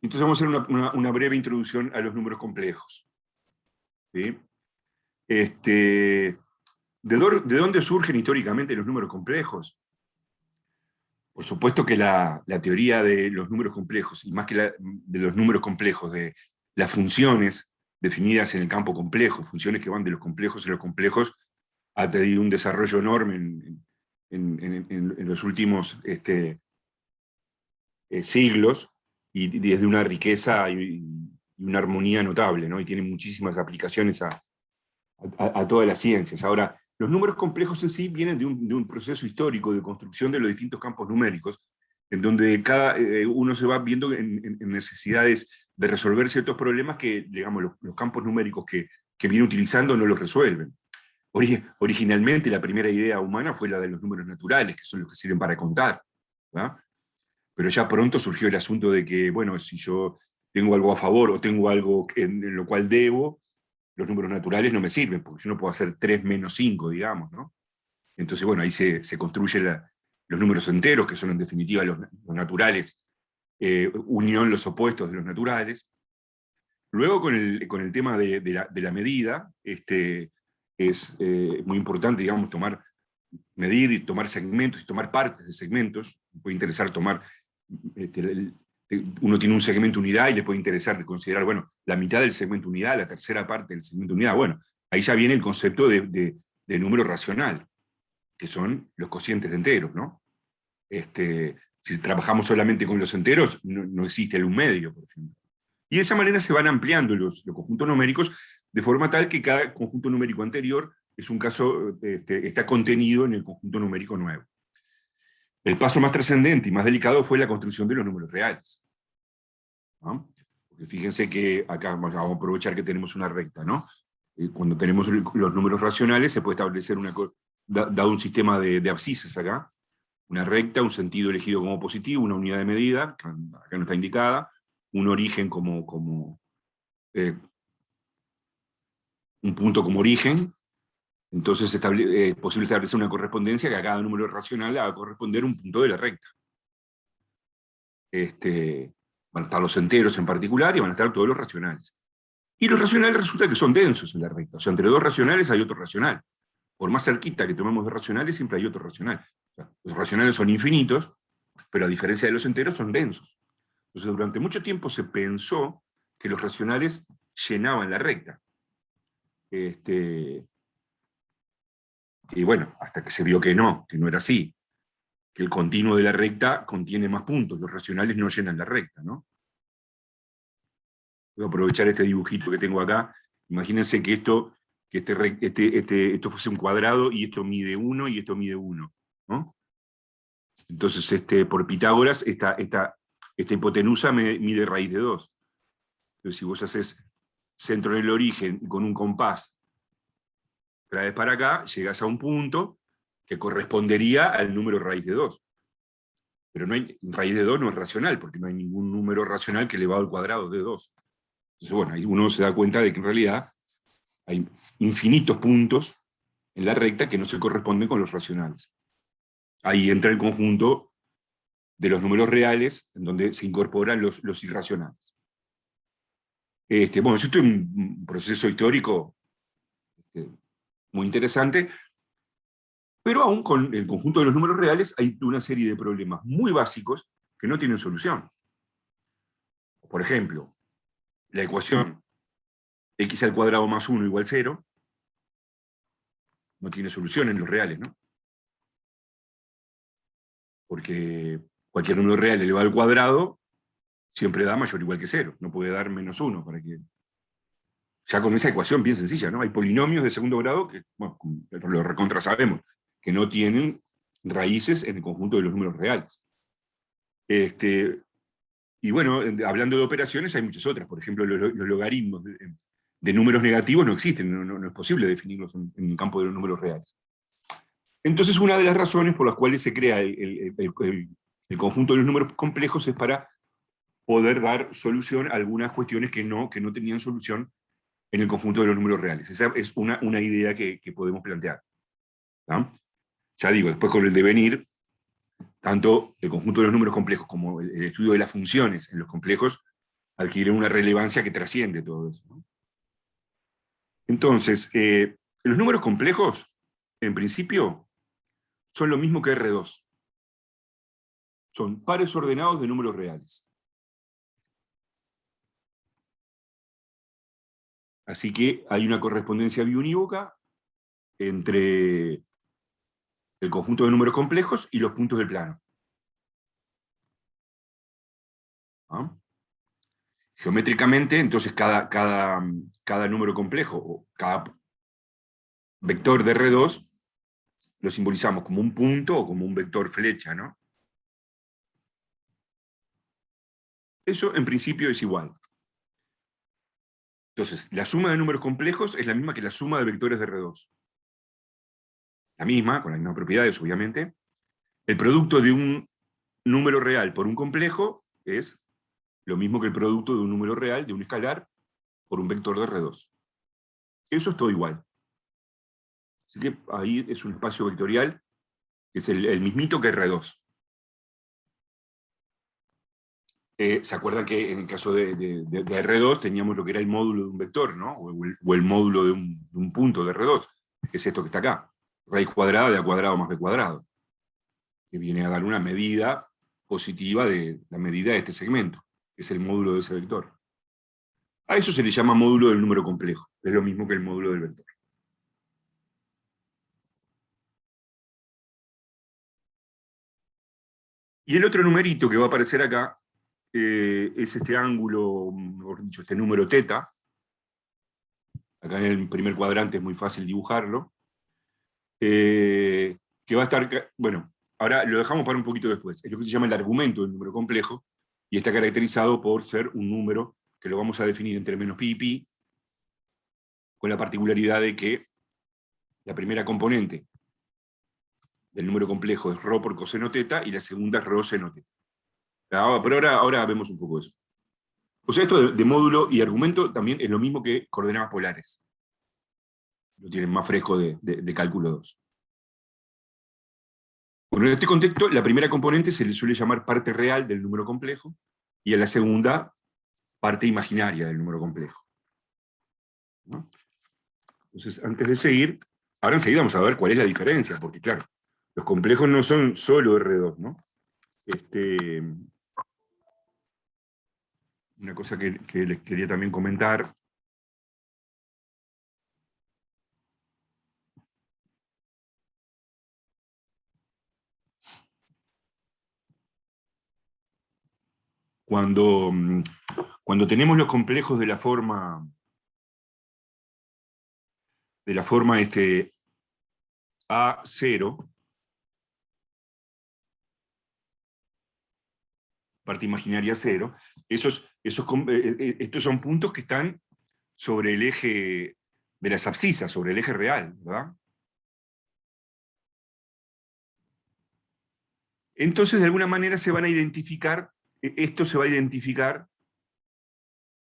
Entonces vamos a hacer una breve introducción a los números complejos. ¿Sí? ¿De dónde surgen históricamente los números complejos? Por supuesto que la teoría de los números complejos, y más que de los números complejos, de las funciones definidas en el campo complejo, funciones que van de los complejos a los complejos, ha tenido un desarrollo enorme en los últimos siglos, y desde una riqueza y una armonía notable, ¿no? Y tiene muchísimas aplicaciones a todas las ciencias. Ahora, los números complejos en sí vienen de un proceso histórico de construcción de los distintos campos numéricos, en donde uno se va viendo en necesidades de resolver ciertos problemas que, digamos, los campos numéricos que viene utilizando no los resuelven. Originalmente la primera idea humana fue la de los números naturales, que son los que sirven para contar, ¿verdad? Pero ya pronto surgió el asunto de que, bueno, si yo tengo algo a favor o tengo algo en lo cual debo, los números naturales no me sirven, porque yo no puedo hacer 3 menos 5, digamos, ¿no? Entonces, bueno, ahí se construyen los números enteros, que son en definitiva los naturales, unión los opuestos de los naturales. Luego, con el tema de la medida, es muy importante, digamos, medir y tomar segmentos y tomar partes de segmentos. Puede interesar tomar, uno tiene un segmento unidad y le puede interesar considerar, bueno, la mitad del segmento unidad, la tercera parte del segmento unidad. Bueno, ahí ya viene el concepto de número racional, que son los cocientes de enteros, ¿no? Si trabajamos solamente con los enteros, no existe el un medio, por ejemplo. Y de esa manera se van ampliando los conjuntos numéricos, de forma tal que cada conjunto numérico anterior es un caso, está contenido en el conjunto numérico nuevo. El paso más trascendente y más delicado fue la construcción de los números reales, ¿no? Porque fíjense que acá vamos a aprovechar que tenemos una recta, ¿no? Cuando tenemos los números racionales se puede establecer dado un sistema de abscisas acá, una recta, un sentido elegido como positivo, una unidad de medida, acá no está indicada, un origen un punto como origen. Entonces es posible establecer una correspondencia que a cada número racional le va a corresponder un punto de la recta. Van a estar los enteros en particular y van a estar todos los racionales. Y los racionales resulta que son densos en la recta. O sea, entre dos racionales hay otro racional. Por más cerquita que tomemos de racionales, siempre hay otro racional. O sea, los racionales son infinitos, pero a diferencia de los enteros son densos. Entonces, durante mucho tiempo se pensó que los racionales llenaban la recta. Y bueno, hasta que se vio que no era así, que el continuo de la recta contiene más puntos, los racionales no llenan la recta, ¿no? Voy a aprovechar este dibujito que tengo acá. Imagínense que esto fuese un cuadrado y esto mide 1 y esto mide 1, ¿no? Entonces, por Pitágoras, esta hipotenusa mide raíz de 2. Entonces, si vos haces centro en el origen con un compás, traes para acá, llegas a un punto que correspondería al número raíz de 2. Pero raíz de 2 no es racional, porque no hay ningún número racional que elevado al cuadrado de 2. Entonces, bueno, ahí uno se da cuenta de que en realidad hay infinitos puntos en la recta que no se corresponden con los racionales. Ahí entra el conjunto de los números reales, en donde se incorporan los irracionales. Bueno, esto es un proceso histórico muy interesante, pero aún con el conjunto de los números reales hay una serie de problemas muy básicos que no tienen solución. Por ejemplo, la ecuación x al cuadrado más 1 igual 0 no tiene solución en los reales, ¿no? Porque cualquier número real elevado al cuadrado siempre da mayor o igual que 0, no puede dar menos 1 para que... Ya con esa ecuación bien sencilla, ¿no? Hay polinomios de segundo grado que, bueno, lo recontra sabemos, que no tienen raíces en el conjunto de los números reales. Y bueno, hablando de operaciones, hay muchas otras. Por ejemplo, los logaritmos de números negativos no existen, no es posible definirlos en el campo de los números reales. Entonces, una de las razones por las cuales se crea el conjunto de los números complejos es para poder dar solución a algunas cuestiones que no tenían solución en el conjunto de los números reales. Esa es una idea que podemos plantear, ¿no? Ya digo, después con el devenir, tanto el conjunto de los números complejos como el estudio de las funciones en los complejos adquieren una relevancia que trasciende todo eso, ¿no? Entonces, los números complejos, en principio, son lo mismo que R2. Son pares ordenados de números reales. Así que hay una correspondencia biunívoca entre el conjunto de números complejos y los puntos del plano. ¿Ah? Geométricamente, entonces cada número complejo, o cada vector de R2, lo simbolizamos como un punto o como un vector flecha, ¿no? Eso en principio es igual. Entonces, la suma de números complejos es la misma que la suma de vectores de R2. La misma, con las mismas propiedades, obviamente. El producto de un número real por un complejo es lo mismo que el producto de un número real, de un escalar, por un vector de R2. Eso es todo igual. Así que ahí es un espacio vectorial, que es el mismito que R2. ¿Se acuerdan que en el caso de R2 teníamos lo que era el módulo de un vector, ¿no? O el módulo de un punto de R2, que es esto que está acá. Raíz cuadrada de A cuadrado más B cuadrado, que viene a dar una medida positiva de la medida de este segmento, que es el módulo de ese vector. A eso se le llama módulo del número complejo. Es lo mismo que el módulo del vector. Y el otro numerito que va a aparecer acá es este ángulo, mejor dicho, este número teta. Acá en el primer cuadrante es muy fácil dibujarlo. Que va a estar, bueno, ahora lo dejamos para un poquito después. Es lo que se llama el argumento del número complejo, y está caracterizado por ser un número que lo vamos a definir entre menos pi y pi, con la particularidad de que la primera componente del número complejo es ρ por coseno teta, y la segunda es ρ seno teta. Pero ahora vemos un poco eso. O sea, esto de módulo y argumento también es lo mismo que coordenadas polares. Lo tienen más fresco de cálculo 2. Bueno, en este contexto, la primera componente se le suele llamar parte real del número complejo, y a la segunda, parte imaginaria del número complejo, ¿no? Entonces, antes de seguir, ahora enseguida vamos a ver cuál es la diferencia, porque claro, los complejos no son solo R2, ¿no? Una cosa que les quería también comentar. Cuando tenemos los complejos de la forma A0, parte imaginaria 0, estos son puntos que están sobre el eje de las abscisas, sobre el eje real, ¿verdad? Entonces, de alguna manera se van a identificar, esto se va a identificar,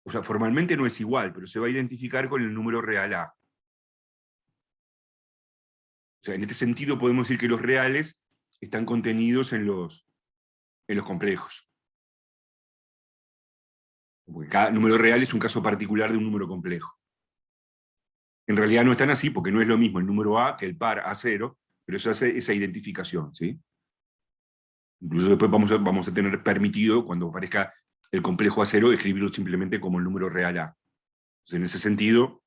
o sea, formalmente no es igual, pero se va a identificar con el número real A. O sea, en este sentido podemos decir que los reales están contenidos en los complejos. Porque cada número real es un caso particular de un número complejo. En realidad no están así, porque no es lo mismo el número A que el par A0, pero eso hace esa identificación, ¿sí? Incluso después vamos a tener permitido, cuando aparezca el complejo A0, escribirlo simplemente como el número real A. Entonces, en ese sentido,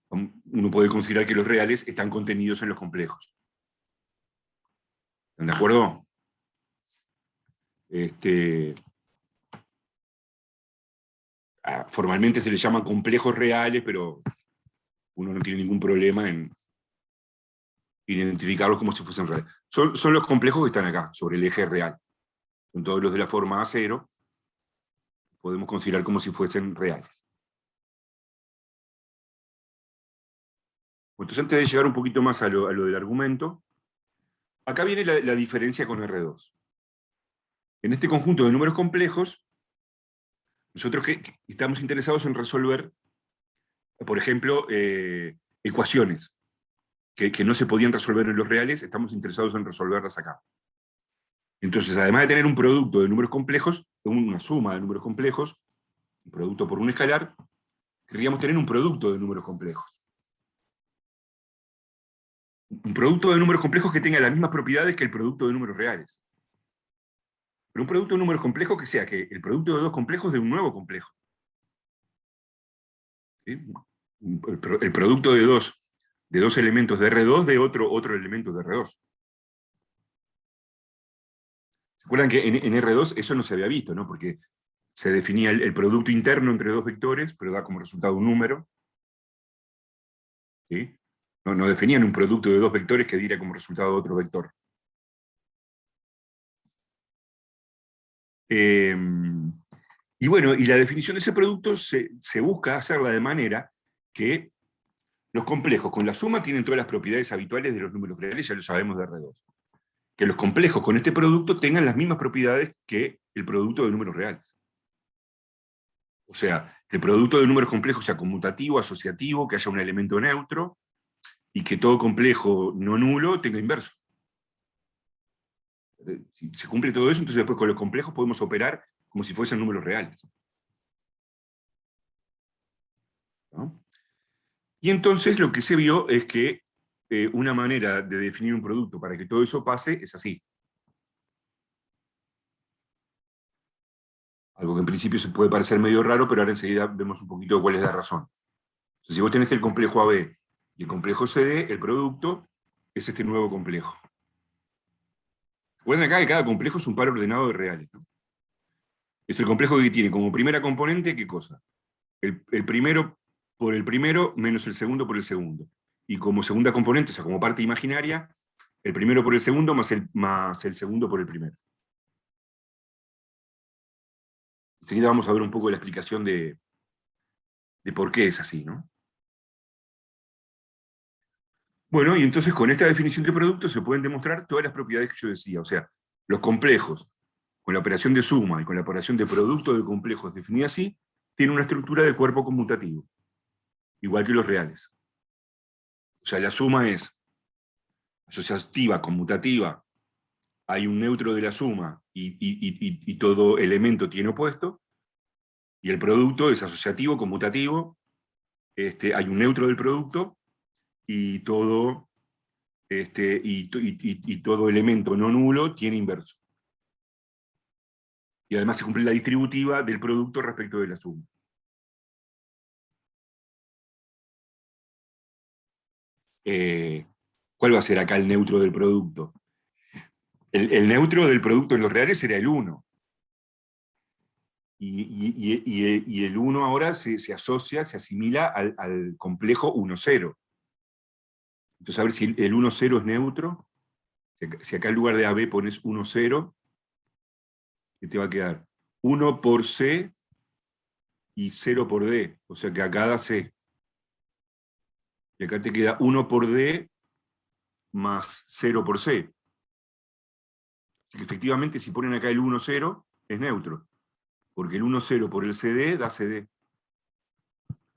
uno puede considerar que los reales están contenidos en los complejos. ¿Están de acuerdo? Formalmente se les llaman complejos reales, pero uno no tiene ningún problema en identificarlos como si fuesen reales. Son los complejos que están acá, sobre el eje real. Son todos los de la forma A0, podemos considerar como si fuesen reales. Entonces, antes de llegar un poquito más a lo del argumento, acá viene la diferencia con R2. En este conjunto de números complejos, nosotros que estamos interesados en resolver, por ejemplo, ecuaciones que no se podían resolver en los reales, estamos interesados en resolverlas acá. Entonces, además de tener un producto de números complejos, una suma de números complejos, un producto por un escalar, querríamos tener un producto de números complejos. Un producto de números complejos que tenga las mismas propiedades que el producto de números reales. Pero un producto de números complejos que sea que el producto de dos complejos de un nuevo complejo. ¿Sí? El producto de dos elementos de R2 de otro elemento de R2. ¿Se acuerdan que en R2 eso no se había visto, ¿no? Porque se definía el producto interno entre dos vectores, pero da como resultado un número. ¿Sí? No definían un producto de dos vectores que diera como resultado otro vector. Y bueno, y la definición de ese producto se busca hacerla de manera que los complejos con la suma tienen todas las propiedades habituales de los números reales, ya lo sabemos de R2. Que los complejos con este producto tengan las mismas propiedades que el producto de números reales. O sea, que el producto de números complejos sea conmutativo, asociativo, que haya un elemento neutro, y que todo complejo no nulo tenga inverso. Si se cumple todo eso, entonces después con los complejos podemos operar como si fuesen números reales. ¿No? Y entonces lo que se vio es que una manera de definir un producto para que todo eso pase es así. Algo que en principio se puede parecer medio raro, pero ahora enseguida vemos un poquito cuál es la razón. Entonces, si vos tenés el complejo AB y el complejo CD, el producto es este nuevo complejo. Recuerden acá que cada complejo es un par ordenado de reales, ¿no? Es el complejo que tiene como primera componente, ¿qué cosa? El primero por el primero menos el segundo por el segundo. Y como segunda componente, o sea, como parte imaginaria, el primero por el segundo más el segundo por el primero. Enseguida vamos a ver un poco la explicación de por qué es así, ¿no? Bueno, y entonces con esta definición de producto se pueden demostrar todas las propiedades que yo decía. O sea, los complejos, con la operación de suma y con la operación de producto de complejos definida así, tienen una estructura de cuerpo conmutativo, igual que los reales. O sea, la suma es asociativa, conmutativa, hay un neutro de la suma y todo elemento tiene opuesto, y el producto es asociativo, conmutativo, hay un neutro del producto, y todo, todo elemento no nulo tiene inverso. Y además se cumple la distributiva del producto respecto de la suma. ¿Cuál va a ser acá el neutro del producto? El neutro del producto en los reales será el 1. Y el 1 ahora se asocia, se asimila al complejo 1,0. Entonces a ver si el 1,0 es neutro. Si acá en lugar de AB pones 1,0, ¿qué te va a quedar? 1 por C y 0 por D. O sea que acá da C. Y acá te queda 1 por D más 0 por C. Así que efectivamente si ponen acá el 1,0 es neutro. Porque el 1,0 por el CD da CD.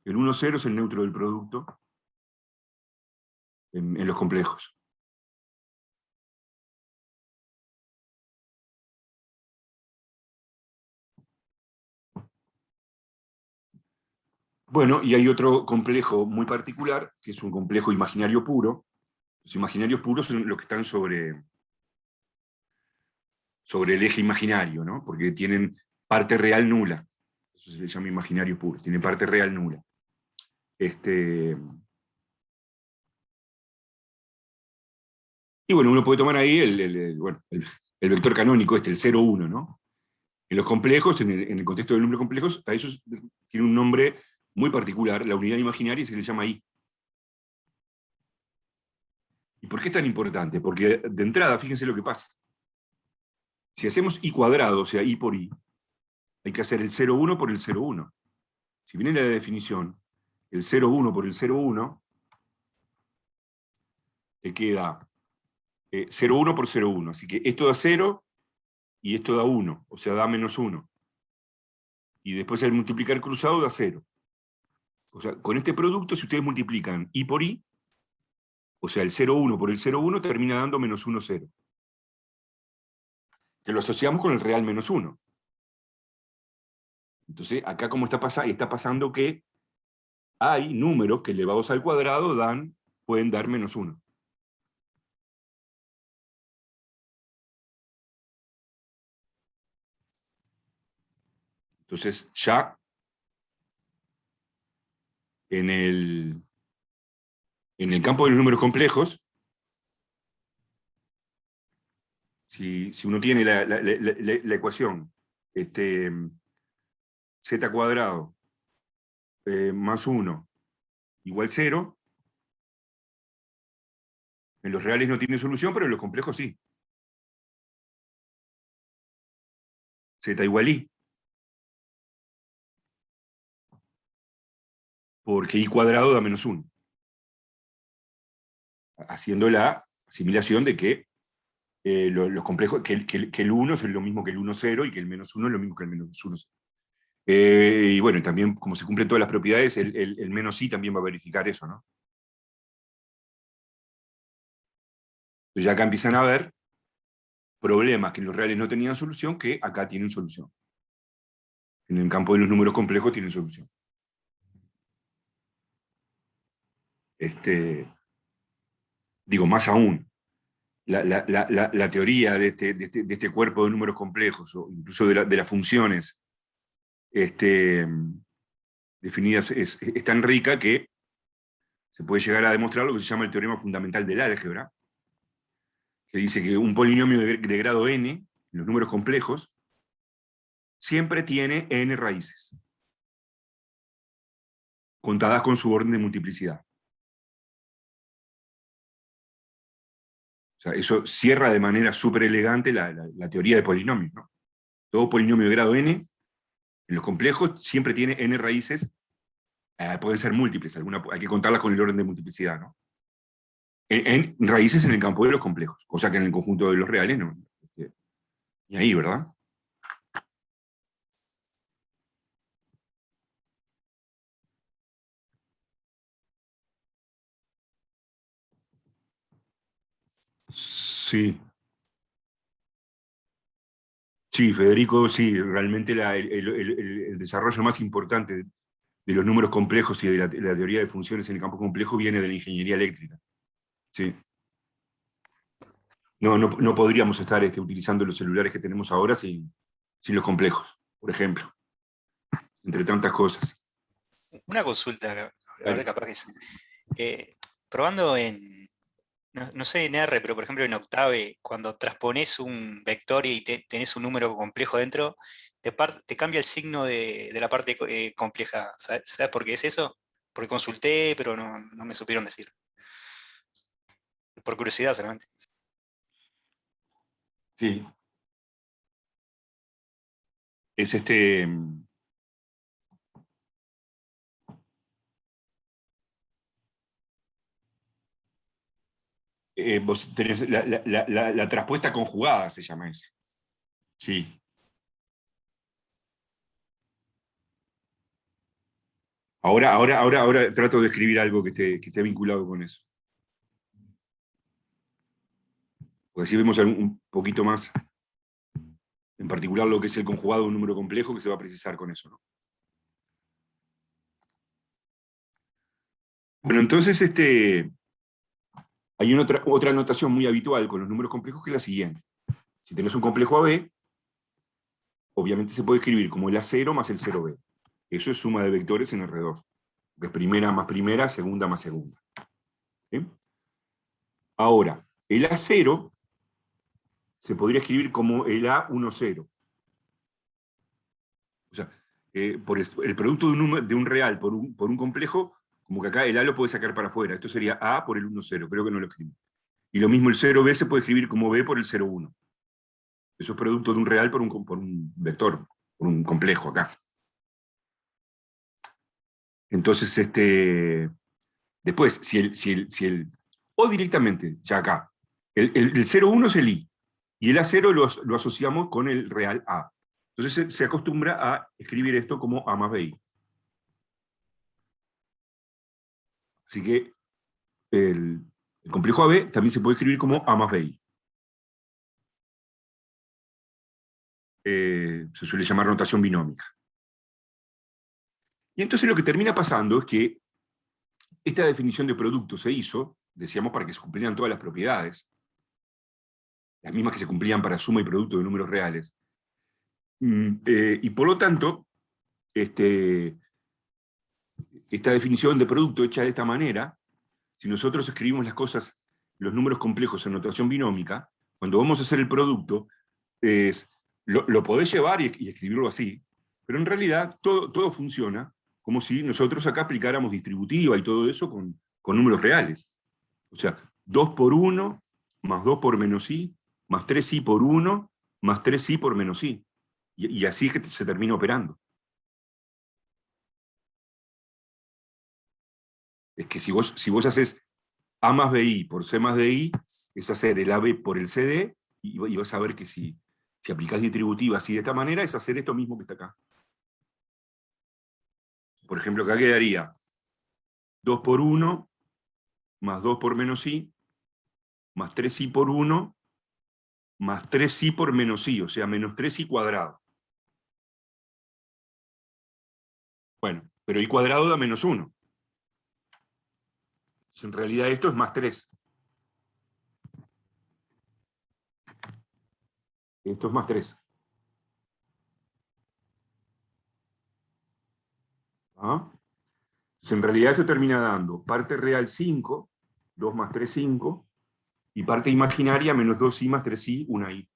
El 1,0 es el neutro del producto en los complejos. Bueno, y hay otro complejo muy particular, que es un complejo imaginario puro. Los imaginarios puros son los que están sobre el eje imaginario, ¿no? Porque tienen parte real nula. Eso se le llama imaginario puro, tiene parte real nula. Y bueno, uno puede tomar ahí el vector canónico, el 0,1, ¿no? En los complejos, en el contexto del número complejos, a esos tiene un nombre muy particular, la unidad imaginaria se le llama I. ¿Y por qué es tan importante? Porque de entrada, fíjense lo que pasa. Si hacemos I cuadrado, o sea, I por I, hay que hacer el 0,1 por el 0,1. Si viene la definición, el 0,1 por el 0,1, te queda 0,1 por 0,1. Así que esto da 0 y esto da 1, o sea, da menos 1. Y después al multiplicar cruzado da 0. O sea, con este producto, si ustedes multiplican I por I, o sea, el 0,1 por el 0,1 termina dando menos 1,0. Que lo asociamos con el real menos 1. Entonces, acá como está pasando que hay números que elevados al cuadrado pueden dar -1. Entonces, ya en el campo de los números complejos, si uno tiene la ecuación z cuadrado más 1 igual 0, en los reales no tiene solución, pero en los complejos sí. Z igual I. Porque I cuadrado da -1. Haciendo la asimilación de que los complejos, que el 1 es lo mismo que el 1, 0, y que el -1 es lo mismo que el -1. Y bueno, también como se cumplen todas las propiedades, el menos I también va a verificar eso, ¿no? Entonces ya acá empiezan a haber problemas que en los reales no tenían solución, que acá tienen solución. En el campo de los números complejos tienen solución. Digo, más aún, la teoría de este cuerpo de números complejos, o incluso de las funciones definidas, es tan rica que se puede llegar a demostrar lo que se llama el teorema fundamental del álgebra, que dice que un polinomio de grado n, en los números complejos, siempre tiene n raíces, contadas con su orden de multiplicidad. O sea, eso cierra de manera súper elegante la teoría de polinomios, ¿no? Todo polinomio de grado n, en los complejos, siempre tiene n raíces, pueden ser múltiples, hay que contarlas con el orden de multiplicidad, ¿no? En raíces en el campo de los complejos, cosa que en el conjunto de los reales no. Y ahí, ¿verdad? Sí. Sí, Federico, sí, realmente el desarrollo más importante de los números complejos y de la teoría de funciones en el campo complejo viene de la ingeniería eléctrica. Sí. No podríamos estar utilizando los celulares que tenemos ahora sin los complejos, por ejemplo, entre tantas cosas. Una consulta, ahora Dale. capaz que es. Probando no sé en R, pero por ejemplo en Octave, cuando transpones un vector y tenés un número complejo dentro, te cambia el signo de la parte compleja. ¿Sabes por qué es eso? Porque consulté, pero no me supieron decir. Por curiosidad solamente. Sí. Es vos tenés la traspuesta conjugada, se llama ese. Sí. Ahora trato de escribir algo que esté vinculado con eso. Porque así vemos un poquito más, en particular lo que es el conjugado de un número complejo, que se va a precisar con eso, ¿no? Bueno, entonces hay otra notación muy habitual con los números complejos, que es la siguiente. Si tenés un complejo AB, obviamente se puede escribir como el A0 más el 0B. Eso es suma de vectores en R2, que es primera más primera, segunda más segunda. ¿Sí? Ahora, el A0 se podría escribir como el A10. O sea, por el producto de un real por un complejo, como que acá el A lo puede sacar para afuera. Esto sería A por el 10, creo que no lo escribí. Y lo mismo el 0B se puede escribir como B por el 0,1. Eso es producto de un real por un vector, por un complejo acá. Entonces, después, o directamente, ya acá, el 0,1 es el I, y el A0 lo asociamos con el real A. Entonces se acostumbra a escribir esto como A más BI. Así que el complejo AB también se puede escribir como A más BI. Se suele llamar notación binómica. Y entonces lo que termina pasando es que esta definición de producto se hizo, decíamos, para que se cumplieran todas las propiedades, las mismas que se cumplían para suma y producto de números reales. Y por lo tanto, esta definición de producto hecha de esta manera, si nosotros escribimos las cosas, los números complejos en notación binómica, cuando vamos a hacer el producto, lo podés llevar y escribirlo así, pero en realidad todo funciona como si nosotros acá aplicáramos distributiva y todo eso con números reales. O sea, 2 por 1, más 2 por menos i, más 3i por 1, más 3i por menos i. Y así es que se termina operando. Es que si vos haces A más BI por C más DI, es hacer el AB por el CD, y vas a ver que si aplicás distributiva así de esta manera, es hacer esto mismo que está acá. Por ejemplo, acá quedaría 2 por 1, más 2 por menos i, más 3i por 1, más 3i por menos i, o sea, menos 3i cuadrado. Bueno, pero i cuadrado da menos 1. Entonces, en realidad esto es más 3. Esto es más 3. ¿Ah? Entonces, en realidad esto termina dando parte real 5, 2 más 3, 5, y parte imaginaria menos 2i más 3i, 1i.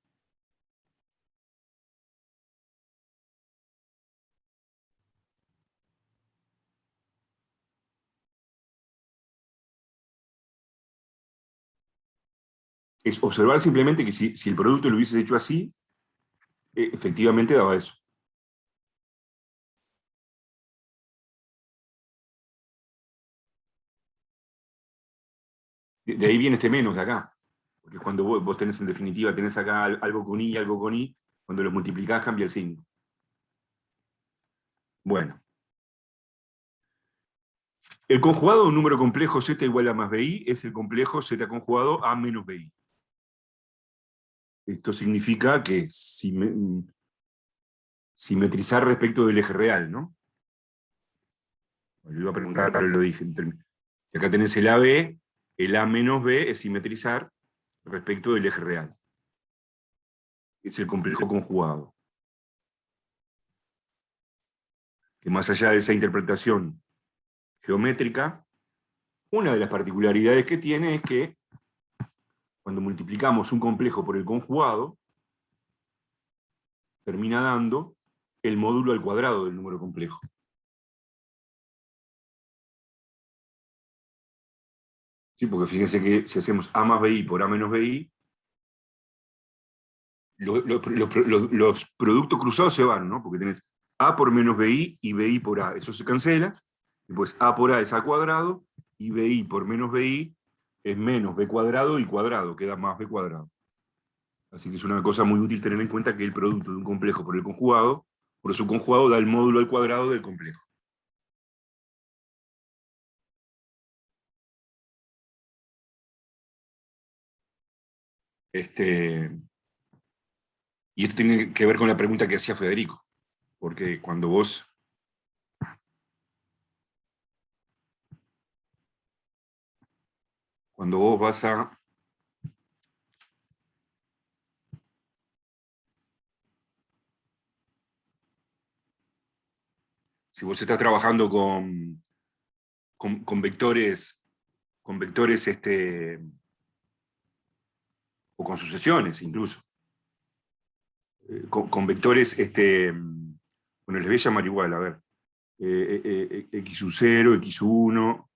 Es observar simplemente que si el producto lo hubieses hecho así, efectivamente daba eso. De ahí viene este menos de acá. Porque cuando vos tenés en definitiva, tenés acá algo con i y algo con i, cuando los multiplicás cambia el signo. Bueno. El conjugado de un número complejo z igual a más bi es el complejo z conjugado a menos bi. Esto significa que simetrizar respecto del eje real, ¿no? Lo iba a preguntar, pero lo dije. Acá tenés el AB, el A menos B es simetrizar respecto del eje real. Es el complejo conjugado. Que más allá de esa interpretación geométrica, una de las particularidades que tiene es que cuando multiplicamos un complejo por el conjugado, termina dando el módulo al cuadrado del número complejo. ¿Sí? Porque fíjense que si hacemos A más BI por A menos BI, los productos cruzados se van, ¿no? Porque tenés A por menos BI y BI por A. Eso se cancela. Después A por A es A cuadrado y BI por menos BI es menos B cuadrado y cuadrado, queda más B cuadrado. Así que es una cosa muy útil tener en cuenta que el producto de un complejo por el conjugado, por su conjugado da el módulo al cuadrado del complejo. Y esto tiene que ver con la pregunta que hacía Federico, porque cuando vos vas a si vos estás trabajando con vectores, o con sucesiones incluso, con vectores, bueno, les voy a llamar igual, a ver, x0, x1,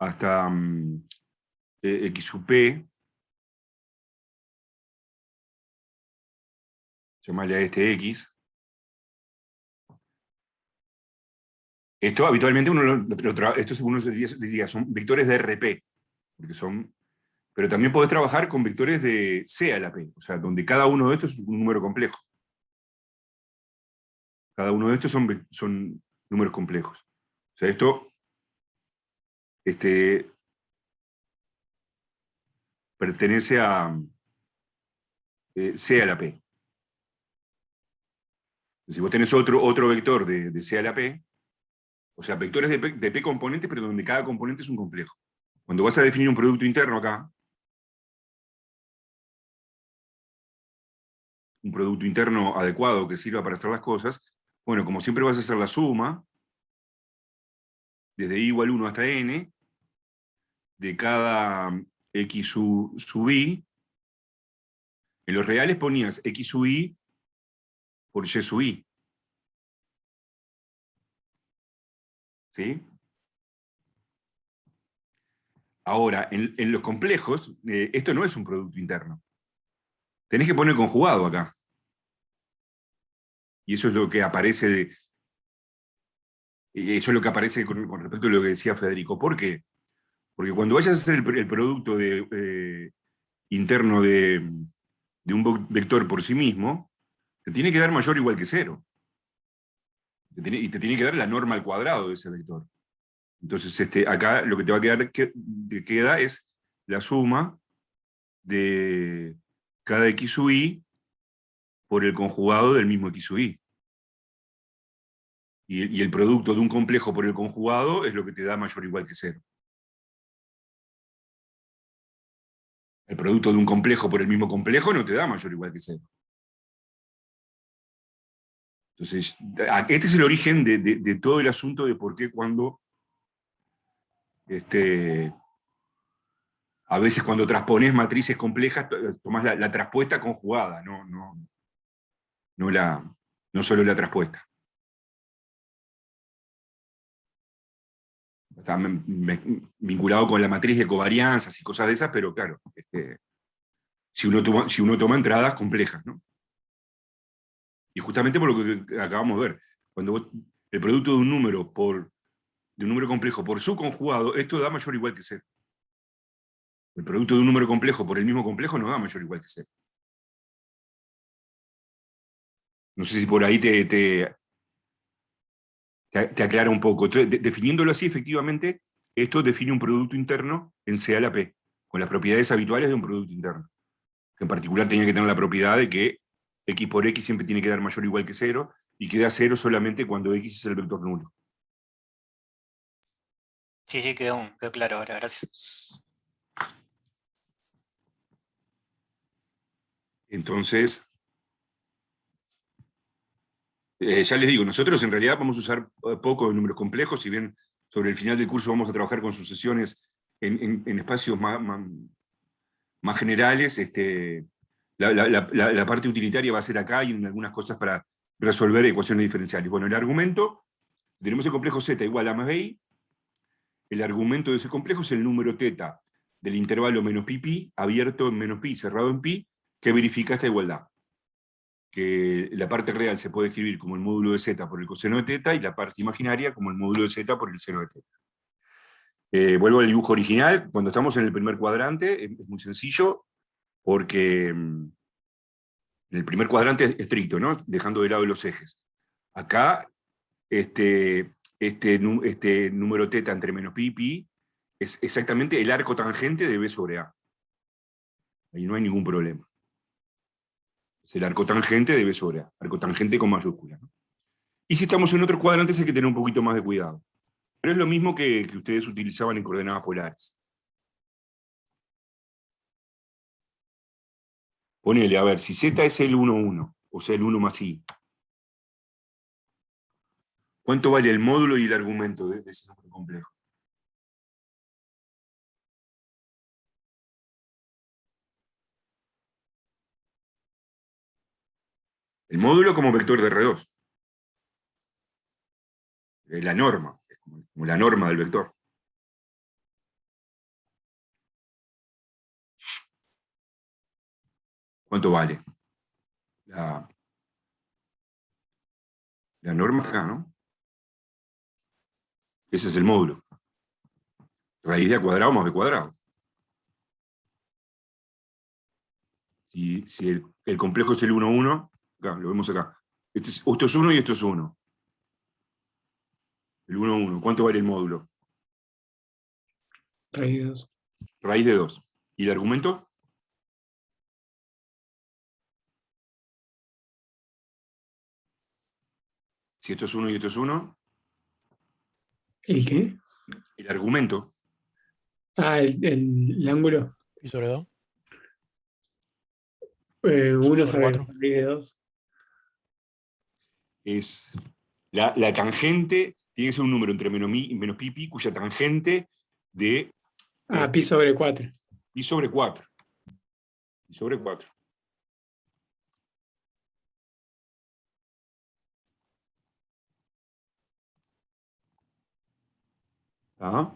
hasta x llamarle a este x. Esto habitualmente uno diría, son vectores de RP, porque son, pero también podés trabajar con vectores de C a la P, o sea, donde cada uno de estos es un número complejo. Cada uno de estos son números complejos. O sea, esto pertenece a C a la P. Si vos tenés otro vector de C a la P, o sea, vectores de P componentes, pero donde cada componente es un complejo. Cuando vas a definir un producto interno acá, un producto interno adecuado que sirva para hacer las cosas, bueno, como siempre vas a hacer la suma, desde i igual 1 hasta n, de cada x sub i. En los reales ponías x sub i por y sub i. ¿Sí? Ahora, en los complejos, esto no es un producto interno. Tenés que poner conjugado acá. Y eso es lo que aparece eso es lo que aparece con respecto a lo que decía Federico. ¿Por qué? Porque cuando vayas a hacer el producto interno de un vector por sí mismo, te tiene que dar mayor o igual que 0. Y te tiene que dar la norma al cuadrado de ese vector. Entonces, acá lo que te va a queda es la suma de cada x sub i por el conjugado del mismo x sub i. Y el producto de un complejo por el conjugado es lo que te da mayor o igual que 0. El producto de un complejo por el mismo complejo no te da mayor o igual que 0. Entonces, este es el origen de todo el asunto de por qué cuando a veces cuando transpones matrices complejas, tomás la traspuesta conjugada, no solo la traspuesta. Está vinculado con la matriz de covarianzas y cosas de esas, pero claro, si uno toma entradas complejas, ¿no? Y justamente por lo que acabamos de ver, cuando el producto de un número complejo por su conjugado, esto da mayor o igual que 0. El producto de un número complejo por el mismo complejo no da mayor o igual que 0. No sé si por ahí te aclara un poco. Entonces, definiéndolo así, efectivamente, esto define un producto interno en C a la P, con las propiedades habituales de un producto interno. Que en particular tenía que tener la propiedad de que x por x siempre tiene que dar mayor o igual que 0, y que da 0 solamente cuando x es el vector nulo. Sí, quedó claro ahora, gracias. Entonces, ya les digo, nosotros en realidad vamos a usar poco de números complejos, si bien sobre el final del curso vamos a trabajar con sucesiones en espacios más generales. La parte utilitaria va a ser acá y en algunas cosas para resolver ecuaciones diferenciales. Bueno, el argumento, tenemos el complejo z igual a más bi, el argumento de ese complejo es el número teta del intervalo menos pi abierto en menos pi, cerrado en pi, que verifica esta igualdad. Que la parte real se puede escribir como el módulo de z por el coseno de teta y la parte imaginaria como el módulo de z por el seno de teta. Vuelvo al dibujo original. Cuando estamos en el primer cuadrante es muy sencillo porque en el primer cuadrante es estricto, ¿no? Dejando de lado los ejes. Acá este número teta entre menos pi y pi es exactamente el arco tangente de b sobre a. Ahí no hay ningún problema. Es el arco tangente de b sobre a. Arco tangente con mayúscula, ¿no? Y si estamos en otro cuadrante hay que tener un poquito más de cuidado. Pero es lo mismo que ustedes utilizaban en coordenadas polares. Ponele, a ver, si z es el 1, 1, o sea, el 1 más i, ¿cuánto vale el módulo y el argumento de ese número complejo? El módulo como vector de R2. Es la norma, es como la norma del vector. ¿Cuánto vale? La norma acá, ¿no? Ese es el módulo. Raíz de a cuadrado más b cuadrado. Si el complejo es el 1, 1, acá, lo vemos acá. Esto es 1 y esto es 1. El 1, 1. ¿Cuánto vale el módulo? Raíz de 2. Raíz de 2. ¿Y el argumento? Si esto es 1 y esto es 1, ¿El qué? el argumento Ah, el ángulo. Pi sobre 2. 1 sobre sobre 4. raíz de 2. es la tangente, tiene que ser un número entre menos pi, pi, cuya tangente de Ah, pi sobre 4. pi sobre 4. Pi sobre 4. ¿Ah?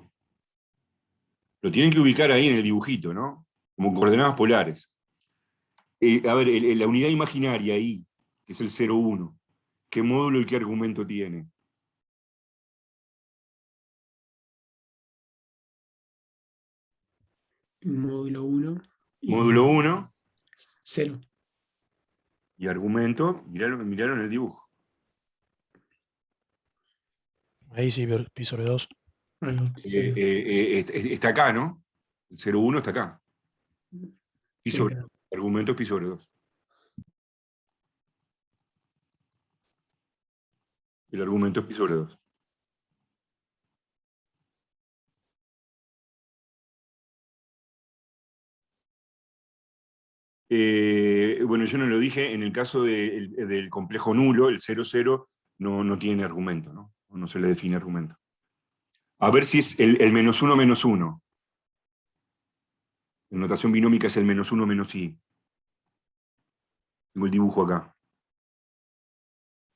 Lo tienen que ubicar ahí en el dibujito, ¿no? Como coordenadas polares. A ver, la unidad imaginaria ahí, que es el 0, 1, ¿qué módulo y qué argumento tiene? Módulo 1. Módulo 1 0. y argumento, miraron el dibujo. Ahí sí, pi sobre 2. Está acá, ¿no? El 0, 1 está acá. Pi Sí, sobre, claro. argumento es pi sobre 2. El argumento es pi sobre 2. Bueno, yo no lo dije, en el caso del complejo nulo, el 0, 0 no tiene argumento, ¿no? No se le define argumento. A ver si es el menos 1 menos 1. En notación binómica es el menos 1 menos i. Tengo el dibujo acá.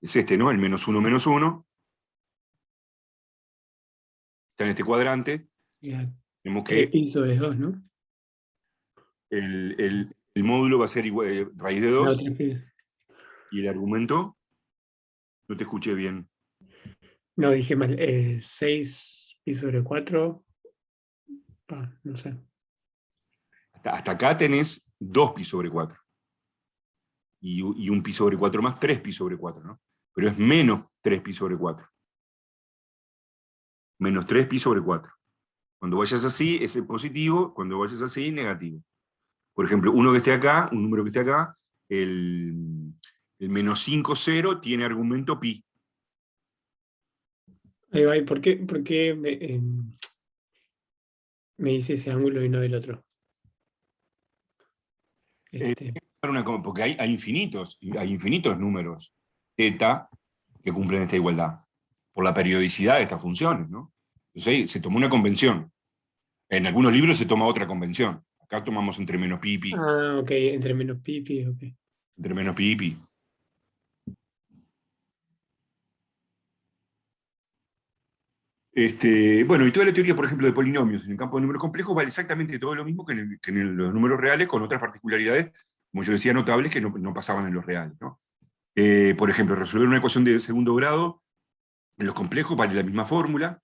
Es este, ¿no? El menos 1 menos 1. Está en este cuadrante. Ya, Tenemos 3 que pi sobre 2, ¿no? el módulo va a ser igual, raíz de No, 2. 3 pi. Y el argumento, no te escuché bien. No, dije mal. 6 pi sobre 4. Ah, no sé. Hasta acá tenés 2 pi sobre 4. Y un pi sobre 4 más, 3 pi sobre 4, ¿no? Pero es menos 3 pi sobre 4. Menos 3 pi sobre 4. Cuando vayas así, es positivo. Cuando vayas así, negativo. Por ejemplo, uno que esté acá, un número que esté acá, el menos 5, 0 tiene argumento pi. Ahí va. ¿Y por qué me dice ese ángulo y no el otro? Porque hay infinitos números θ que cumplen esta igualdad, por la periodicidad de estas funciones, ¿no? Entonces ahí se tomó una convención. En algunos libros se toma otra convención. Acá tomamos entre menos pi y pi. Ah, ok, entre menos pi, pi, ok. Entre menos pi y pi. Bueno, y toda la teoría, por ejemplo, de polinomios en el campo de números complejos vale exactamente todo lo mismo que en los números reales, con otras particularidades, como yo decía, notables que no pasaban en los reales, ¿no? Por ejemplo, resolver una ecuación de segundo grado en los complejos vale la misma fórmula,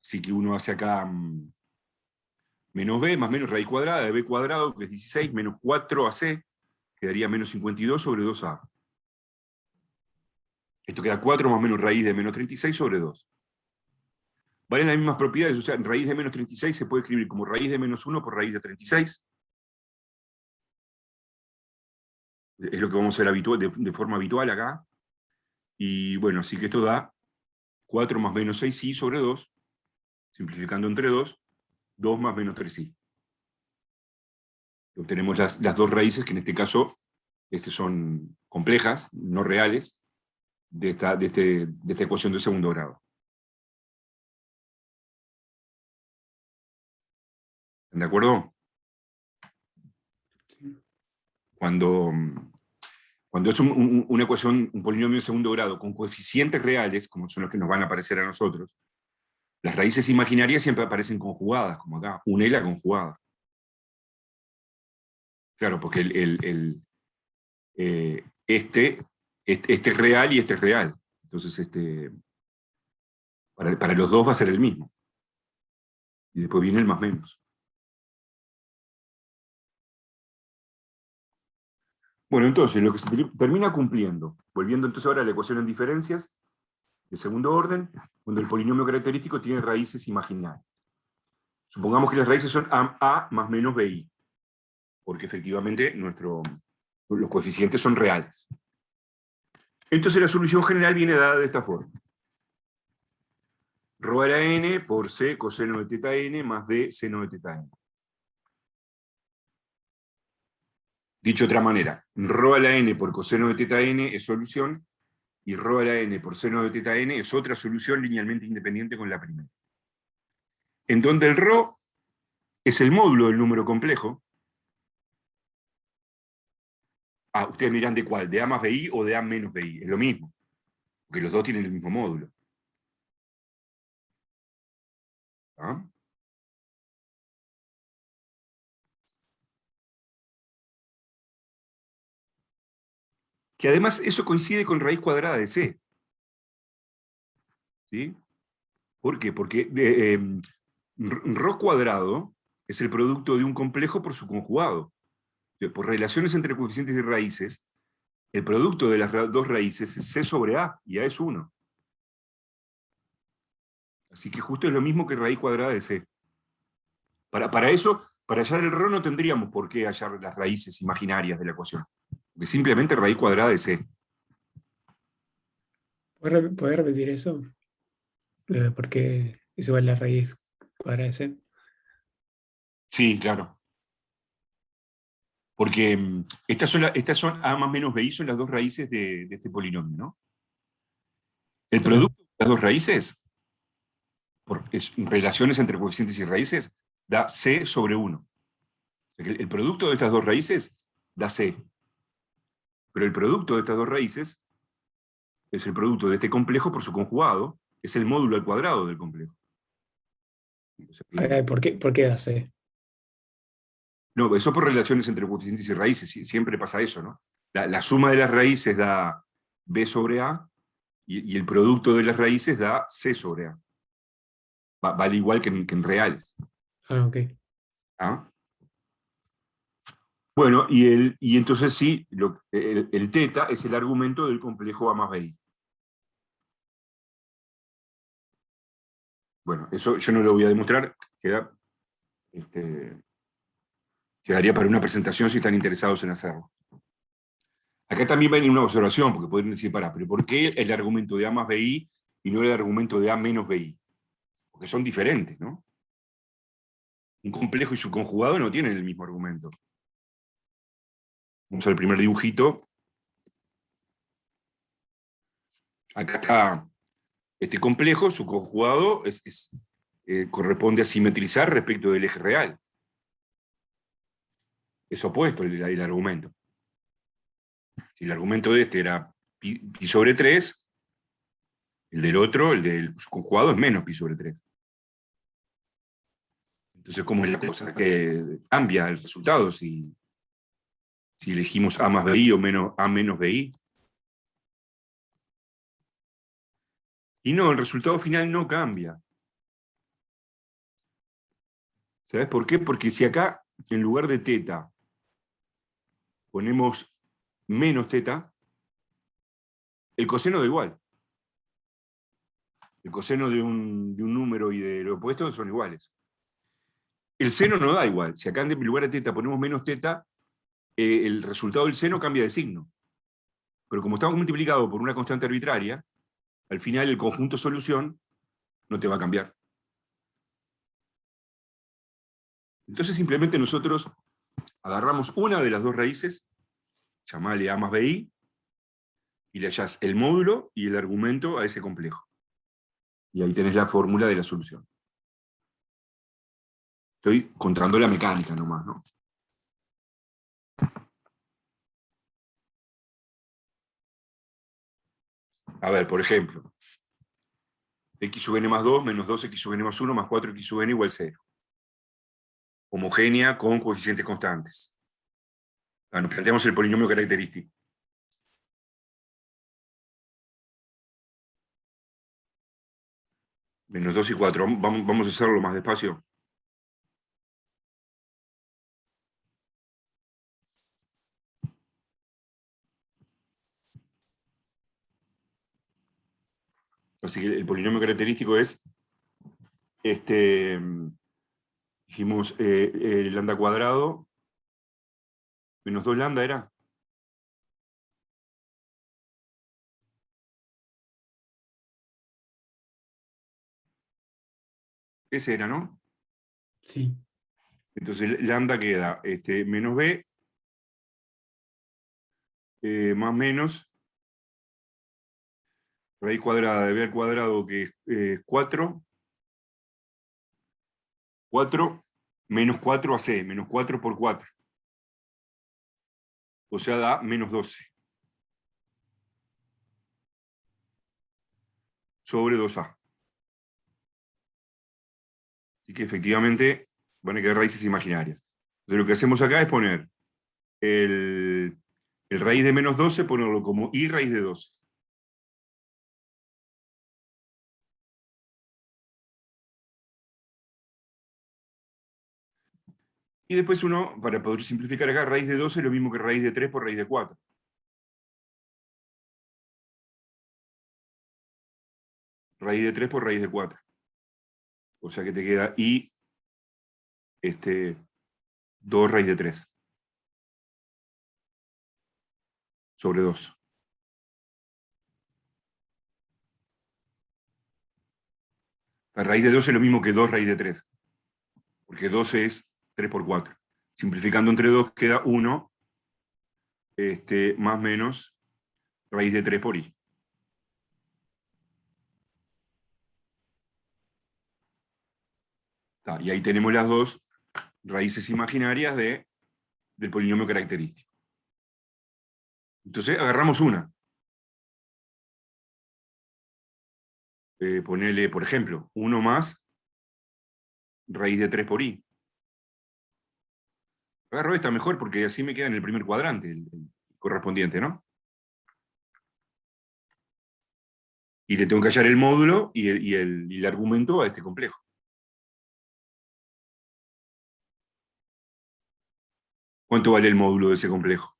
así que uno hace acá menos b más menos raíz cuadrada de b cuadrado, que es 16, menos 4ac, quedaría menos 52 sobre 2a. Esto queda 4 más menos raíz de menos 36 sobre 2. Valen las mismas propiedades, o sea, raíz de menos 36 se puede escribir como raíz de menos 1 por raíz de 36. Es lo que vamos a hacer de forma habitual acá. Y bueno, así que esto da 4 más menos 6i sobre 2, simplificando entre 2, 2 más menos 3i. Obtenemos las dos raíces, que en este caso son complejas, no reales, de esta ecuación de segundo grado. ¿Están de acuerdo? Sí. Cuando es una ecuación, un polinomio de segundo grado con coeficientes reales, como son los que nos van a aparecer a nosotros, las raíces imaginarias siempre aparecen conjugadas, como acá, una y la conjugada. Claro, porque este es real y este es real. Entonces, para los dos va a ser el mismo. Y después viene el más menos. Bueno, entonces, lo que se termina cumpliendo, volviendo entonces ahora a la ecuación en diferencias, de segundo orden, cuando el polinomio característico tiene raíces imaginarias. Supongamos que las raíces son a más menos bi, porque efectivamente los coeficientes son reales. Entonces la solución general viene dada de esta forma. Rho a la n por c coseno de teta n más d seno de teta n. Dicho de otra manera, rho a la n por coseno de teta n es solución, y rho a la n por seno de teta n es otra solución linealmente independiente con la primera. En donde el rho es el módulo del número complejo. Ah, ustedes dirán de cuál, de A más BI o de A menos BI. Es lo mismo, porque los dos tienen el mismo módulo. ¿Ah? Que además eso coincide con raíz cuadrada de C. ¿Sí? ¿Por qué? Porque ρ cuadrado es el producto de un complejo por su conjugado. Por relaciones entre coeficientes y raíces, el producto de las dos raíces es C sobre A, y A es 1. Así que justo es lo mismo que raíz cuadrada de C. Para eso, para hallar el ρ no tendríamos por qué hallar las raíces imaginarias de la ecuación. Porque simplemente raíz cuadrada de C. ¿Puedes repetir eso? ¿Por qué es igual la raíz cuadrada de C? Sí, claro. Porque estas son A más menos BI, son las dos raíces de este polinomio, ¿no? El producto de las dos raíces, por relaciones entre coeficientes y raíces, da C sobre 1. El producto de estas dos raíces da C. Pero el producto de estas dos raíces es el producto de este complejo por su conjugado, es el módulo al cuadrado del complejo. ¿Por qué da C? No, eso por relaciones entre coeficientes y raíces, siempre pasa eso, ¿no? La suma de las raíces da B sobre A, y el producto de las raíces da C sobre A. Vale igual que en reales. Ah, ok. ¿Ah? Bueno, y entonces sí, el teta es el argumento del complejo A más BI. Bueno, eso yo no lo voy a demostrar, quedaría para una presentación si están interesados en hacerlo. Acá también va a venir una observación, porque pueden decir, pero ¿por qué el argumento de A más BI y no el argumento de A menos BI? Porque son diferentes, ¿no? Un complejo y su conjugado no tienen el mismo argumento. Vamos al primer dibujito. Acá está este complejo, su conjugado corresponde a simetrizar respecto del eje real. Es opuesto el argumento. Si el argumento de este era pi sobre 3, el del otro, el del conjugado, es menos pi sobre 3. Entonces, ¿cómo es la cosa? Que cambia el resultado si elegimos A más BI o A menos BI. Y no, el resultado final no cambia. ¿Sabes por qué? Porque si acá, en lugar de teta, ponemos menos teta, el coseno da igual. El coseno de un número y de lo opuesto son iguales. El seno no da igual. Si acá en lugar de teta ponemos menos teta, el resultado del seno cambia de signo. Pero como estamos multiplicados por una constante arbitraria, al final el conjunto solución no te va a cambiar. Entonces simplemente nosotros agarramos una de las dos raíces, llamale A más BI, y le hallás el módulo y el argumento a ese complejo. Y ahí tenés la fórmula de la solución. Estoy contando la mecánica nomás, ¿no? A ver, por ejemplo, x sub n más 2 menos 2x sub n más 1 más 4x sub n igual 0. Homogénea con coeficientes constantes. Nos planteamos el polinomio característico. Menos 2 y 4. Vamos a hacerlo más despacio. Así que el polinomio característico es, dijimos, lambda cuadrado, menos 2 lambda era. Ese era, ¿no? Sí. Entonces lambda queda menos b más menos raíz cuadrada de b al cuadrado, que es 4, 4 menos 4 a c, menos 4 por 4. O sea, da menos 12. Sobre 2a. Así que efectivamente van a quedar raíces imaginarias. Entonces lo que hacemos acá es poner el raíz de menos 12, ponerlo como i raíz de 12. Y después uno, para poder simplificar acá, raíz de 12 es lo mismo que raíz de 3 por raíz de 4. Raíz de 3 por raíz de 4. O sea que te queda i 2 raíz de 3. Sobre 2. La raíz de 12 es lo mismo que 2 raíz de 3. Porque 12 es 3 por 4. Simplificando entre 2 queda 1 más menos raíz de 3 por i. Y ahí tenemos las dos raíces imaginarias del polinomio característico. Entonces agarramos una. Ponele, por ejemplo, 1 más raíz de 3 por i. Agarro esta mejor porque así me queda en el primer cuadrante, el correspondiente, ¿no? Y le tengo que hallar el módulo y el argumento a este complejo. ¿Cuánto vale el módulo de ese complejo?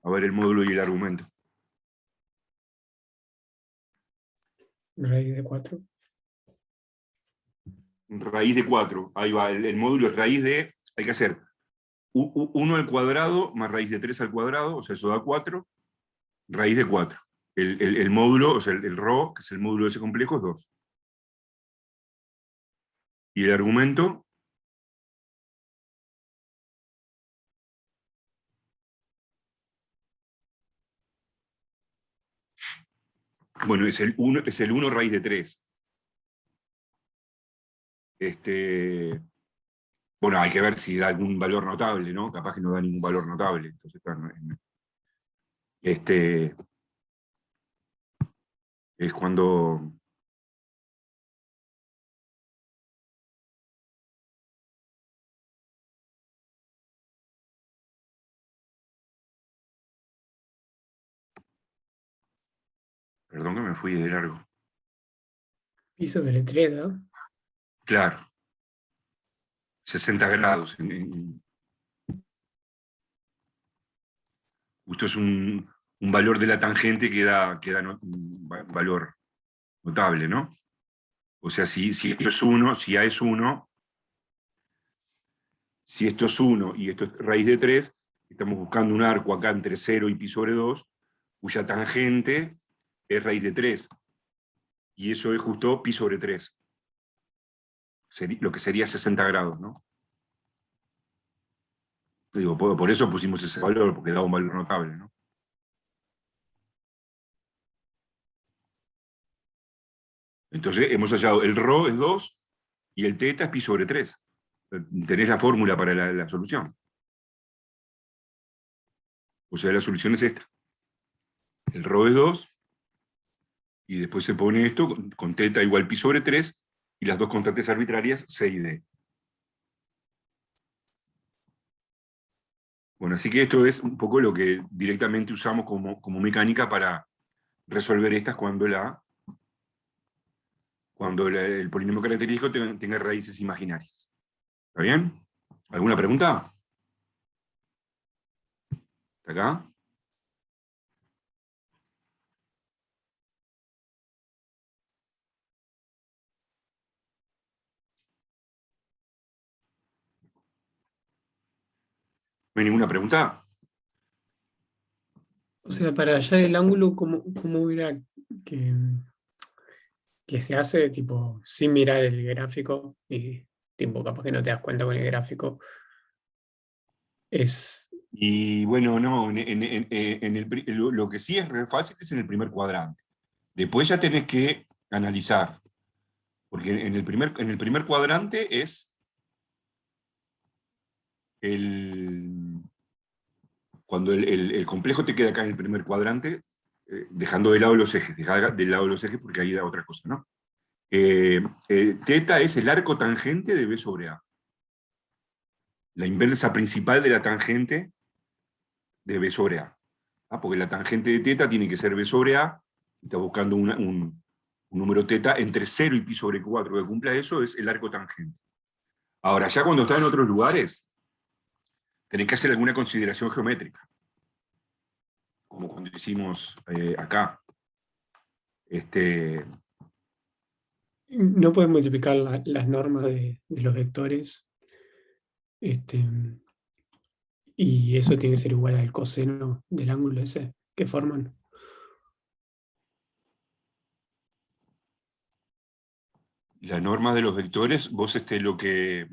A ver el módulo y el argumento. Raíz de 4. Raíz de 4. Ahí va, el módulo es raíz de... Hay que hacer 1 al cuadrado más raíz de 3 al cuadrado, o sea, eso da 4, raíz de 4. El módulo, o sea, el ρ, que es el módulo de ese complejo, es 2. Y el argumento, bueno, es el 1 raíz de 3. Bueno, hay que ver si da algún valor notable, ¿no? Capaz que no da ningún valor notable. Entonces, es cuando... Perdón que me fui de largo. Piso de letreda. Claro. 60 grados. Justo es un valor de la tangente que da un valor notable, ¿no? O sea, si esto es 1, si A es 1, si esto es 1 y esto es raíz de 3, estamos buscando un arco acá entre 0 y pi sobre 2, cuya tangente es raíz de 3. Y eso es justo pi sobre 3. Lo que sería 60 grados, ¿no? Digo, por eso pusimos ese valor, porque da un valor notable, ¿no? Entonces hemos hallado el ρ es 2 y el θ es pi sobre 3. Tenés la fórmula para la solución. O sea, la solución es esta. El ρ es 2 y después se pone esto con θ igual pi sobre 3 y las dos constantes arbitrarias c y d. Bueno, así que esto es un poco lo que directamente usamos como mecánica para resolver estas cuando el polinomio característico tenga raíces imaginarias. ¿Está bien? ¿Alguna pregunta? ¿Está acá? ¿No hay ninguna pregunta? O sea, para hallar el ángulo, ¿cómo hubiera que que se hace tipo sin mirar el gráfico y tipo capaz que no te das cuenta con el gráfico. Y bueno, no, lo que sí es re fácil es en el primer cuadrante. Después ya tenés que analizar, porque en el primer cuadrante es cuando el complejo te queda acá en el primer cuadrante, dejando de lado los ejes, porque ahí da otra cosa, ¿no? Teta es el arco tangente de B sobre A. La inversa principal de la tangente de B sobre A. Porque la tangente de teta tiene que ser B sobre A, y está buscando un número teta entre 0 y pi sobre 4 que cumpla eso, es el arco tangente. Ahora, ya cuando está en otros lugares, tenés que hacer alguna consideración geométrica, como cuando hicimos acá. No puedes multiplicar las normas de los vectores. Y eso tiene que ser igual al coseno del ángulo ese que forman. La norma de los vectores, vos lo que...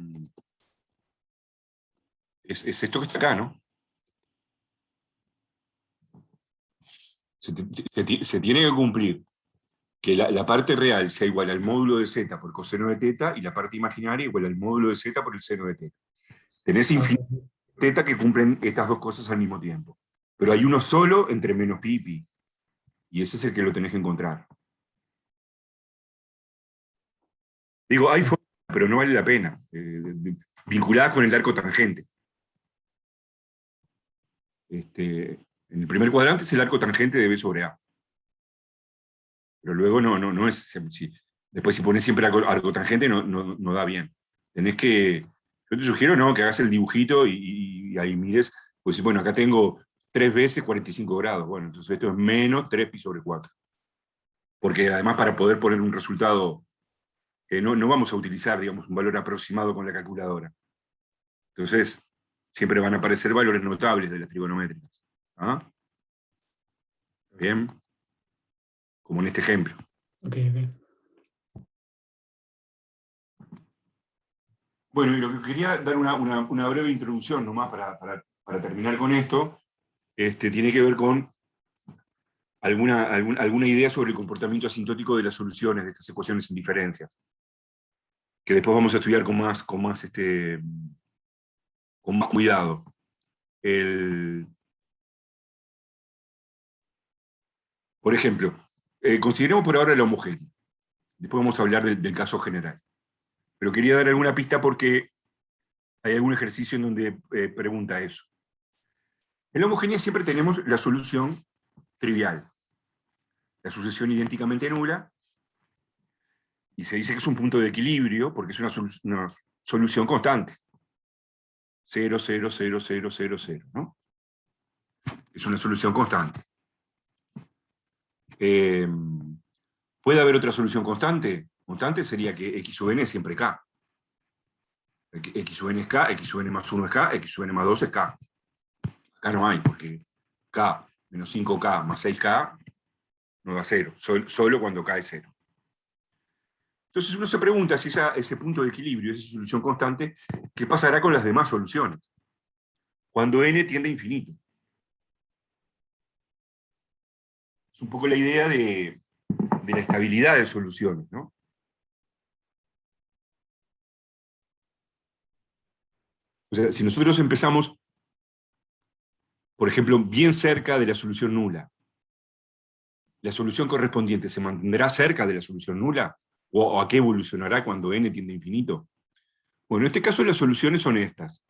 Es esto que está acá, ¿no? Se tiene que cumplir que la parte real sea igual al módulo de z por coseno de teta y la parte imaginaria igual al módulo de z por el seno de teta. Tenés infinito teta que cumplen estas dos cosas al mismo tiempo. Pero hay uno solo entre menos pi y pi. Y ese es el que lo tenés que encontrar. Digo, hay formas, pero no vale la pena. Vinculadas con el arco tangente. En el primer cuadrante es el arco tangente de B sobre A. Pero luego no es... Después si pones siempre arco tangente no da bien. Tenés que... Yo te sugiero que hagas el dibujito y ahí mires, pues bueno, acá tengo 3 veces 45 grados. Bueno, entonces esto es menos 3 pi sobre 4. Porque además para poder poner un resultado, no vamos a utilizar, digamos, un valor aproximado con la calculadora. Entonces, siempre van a aparecer valores notables de las trigonométricas. ¿Ah? ¿Bien? Como en este ejemplo. Okay. Bueno, y lo que quería dar una breve introducción nomás para terminar con esto, tiene que ver con alguna idea sobre el comportamiento asintótico de las soluciones de estas ecuaciones sin diferencias, que después vamos a estudiar con más cuidado. Por ejemplo, consideremos por ahora la homogénea. Después vamos a hablar del caso general. Pero quería dar alguna pista porque hay algún ejercicio en donde pregunta eso. En la homogénea siempre tenemos la solución trivial, la sucesión idénticamente nula, y se dice que es un punto de equilibrio porque es una solución constante. 0, 0, 0, 0, 0, 0, ¿no? Es una solución constante. ¿Puede haber otra solución constante? Constante sería que x sub n es siempre k. X sub n es k, x sub n más 1 es k, x sub n más 2 es k. Acá no hay, porque k menos 5k más 6k no da 0, solo cuando k es 0. Entonces uno se pregunta si ese punto de equilibrio, esa solución constante, ¿qué pasará con las demás soluciones? Cuando n tiende a infinito. Es un poco la idea de la estabilidad de soluciones, ¿no? O sea, si nosotros empezamos, por ejemplo, bien cerca de la solución nula, ¿la solución correspondiente se mantendrá cerca de la solución nula? ¿O a qué evolucionará cuando n tiende a infinito? Bueno, en este caso las soluciones son estas.